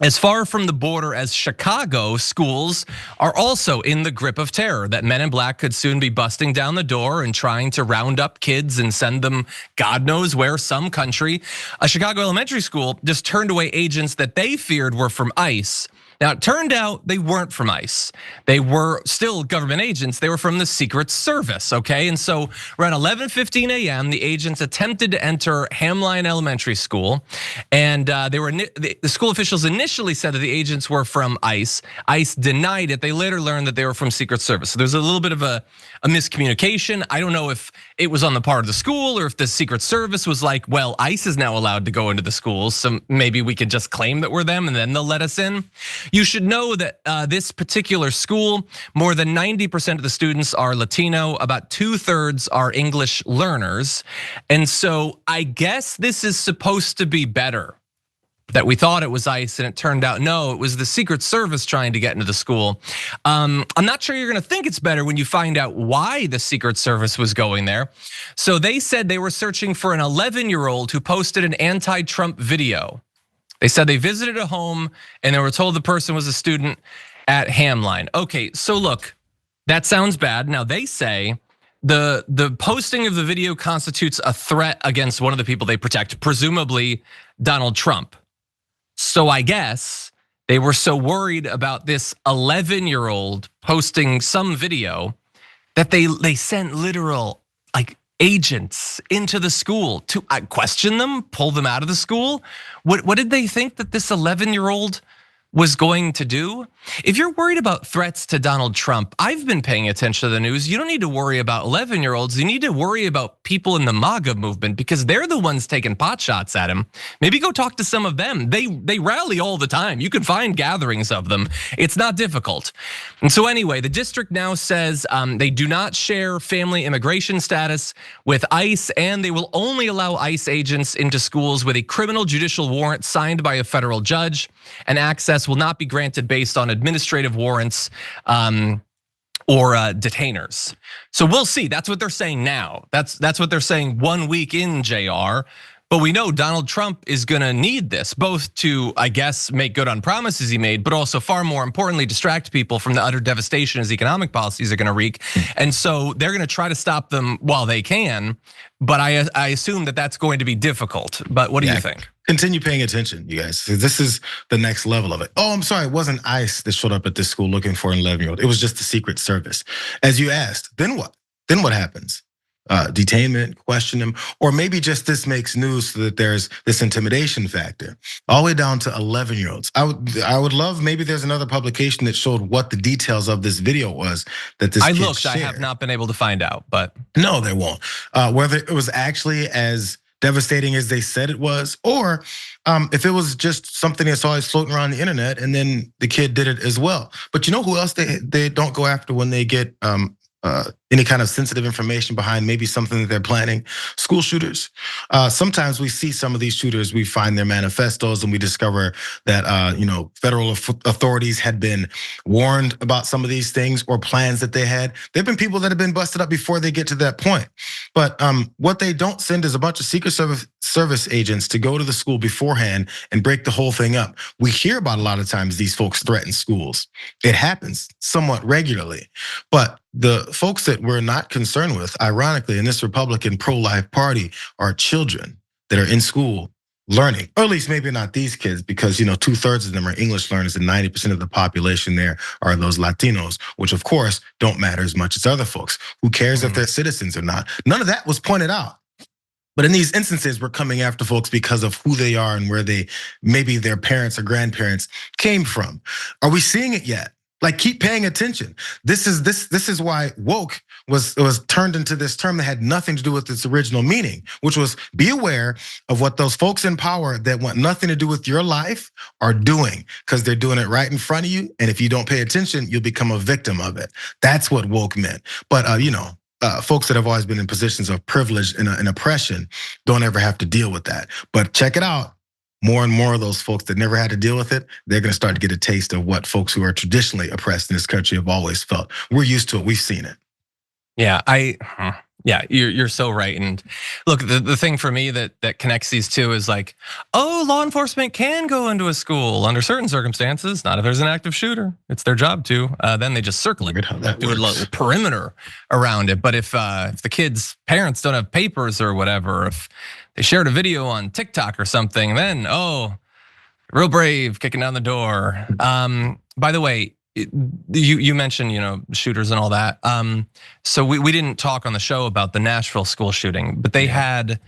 As far from the border as Chicago, schools are also in the grip of terror that men in black could soon be busting down the door and trying to round up kids and send them God knows where, some country. A Chicago elementary school just turned away agents that they feared were from ICE. Now, it turned out they weren't from ICE. They were still government agents. They were from the Secret Service, okay? And so around 11:15 a.m., the agents attempted to enter Hamline Elementary School. And the school officials initially said that the agents were from ICE. ICE denied it. They later learned that they were from Secret Service. So there's a little bit of a miscommunication. I don't know if it was on the part of the school or if the Secret Service was like, well, ICE is now allowed to go into the schools, so maybe we could just claim that we're them and then they'll let us in. You should know that this particular school, more than 90% of the students are Latino, about 2/3 are English learners. And so I guess this is supposed to be better. That we thought it was ICE and it turned out no, it was the Secret Service trying to get into the school. I'm not sure you're gonna think it's better when you find out why the Secret Service was going there. So they said they were searching for an 11-year-old who posted an anti-Trump video. They said they visited a home and they were told the person was a student at Hamline. Okay, so look, that sounds bad. Now they say the posting of the video constitutes a threat against one of the people they protect, presumably Donald Trump. So I guess they were so worried about this 11-year-old posting some video that they sent literal like agents into the school to question them, pull them out of the school. What did they think that this 11-year-old was going to do? If you're worried about threats to Donald Trump, I've been paying attention to the news. You don't need to worry about 11-year-olds. You need to worry about people in the MAGA movement because they're the ones taking pot shots at him. Maybe go talk to some of them. They rally all the time. You can find gatherings of them. It's not difficult. And so anyway, the district now says they do not share family immigration status with ICE, and they will only allow ICE agents into schools with a criminal judicial warrant signed by a federal judge, and access will not be granted based on administrative warrants or detainers. So we'll see. That's what they're saying now. That's what they're saying 1 week in, JR. But we know Donald Trump is gonna need this, both to, I guess, make good on promises he made, but also far more importantly, distract people from the utter devastation his economic policies are gonna wreak. And so they're gonna try to stop them while they can, but I assume that that's going to be difficult. But what do you think? Continue paying attention, you guys. This is the next level of it. Oh, I'm sorry, it wasn't ICE that showed up at this school looking for an 11-year-old. It was just the Secret Service. As you asked, then what? Then what happens? Detainment, question him, or maybe just this makes news so that there's this intimidation factor, all the way down to 11-year-olds. I would love, maybe there's another publication that showed what the details of this video was that this kid shared. I have not been able to find out, but. No, there won't. Whether it was actually as devastating as they said it was, or if it was just something that's always floating around the internet and then the kid did it as well. But you know who else they don't go after when they get any kind of sensitive information behind maybe something that they're planning? School shooters. Sometimes we see some of these shooters, we find their manifestos and we discover that federal authorities had been warned about some of these things or plans that they had. There've been people that have been busted up before they get to that point. But what they don't send is a bunch of Secret Service agents to go to the school beforehand and break the whole thing up. We hear about a lot of times these folks threaten schools. It happens somewhat regularly, but the folks that we're not concerned with, ironically, in this Republican pro-life party are children that are in school learning, or at least maybe not these kids, because 2/3 of them are English learners and 90% of the population there are those Latinos, which of course don't matter as much as other folks. Who cares if they're citizens or not? None of that was pointed out. But in these instances, we're coming after folks because of who they are and where maybe their parents or grandparents came from. Are we seeing it yet? Like, keep paying attention. This is why woke was turned into this term that had nothing to do with its original meaning, which was be aware of what those folks in power that want nothing to do with your life are doing, because they're doing it right in front of you. And if you don't pay attention, you'll become a victim of it. That's what woke meant. But folks that have always been in positions of privilege and oppression don't ever have to deal with that. But check it out. More and more of those folks that never had to deal with it, they're gonna start to get a taste of what folks who are traditionally oppressed in this country have always felt. We're used to it, we've seen it. Yeah, Yeah, you're so right. And look, the thing for me that connects these two is like, oh, law enforcement can go into a school under certain circumstances, not if there's an active shooter. It's their job to. Then they just circle it, Look at how that do a little works. perimeter around it. But if the kids' parents don't have papers or whatever, if they shared a video on TikTok or something, then real brave, kicking down the door. By the way, you mentioned shooters and all that. So we didn't talk on the show about the Nashville school shooting, but they had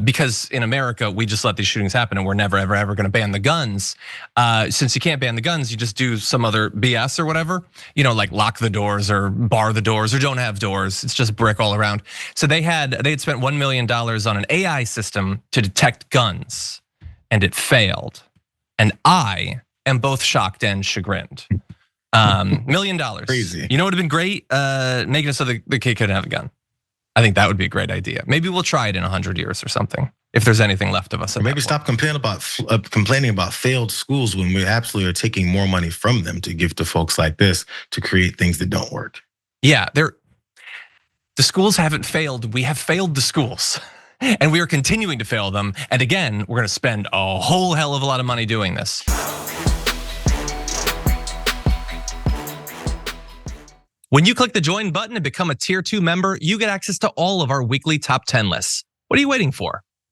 because in America we just let these shootings happen and we're never ever going to ban the guns. Since you can't ban the guns, you just do some other BS or whatever. Like lock the doors or bar the doors or don't have doors. It's just brick all around. So they had spent $1 million on an AI system to detect guns, and it failed. And I am both shocked and chagrined. $1 million. Crazy. You know what would have been great? Making it so the kid couldn't have a gun. I think that would be a great idea. Maybe we'll try it in 100 years or something, if there's anything left of us. Or maybe stop complaining about failed schools when we absolutely are taking more money from them to give to folks like this to create things that don't work. Yeah, the schools haven't failed. We have failed the schools. And we are continuing to fail them. And again, we're gonna spend a whole hell of a lot of money doing this. When you click the join button and become a tier 2 member, you get access to all of our weekly top 10 lists. What are you waiting for?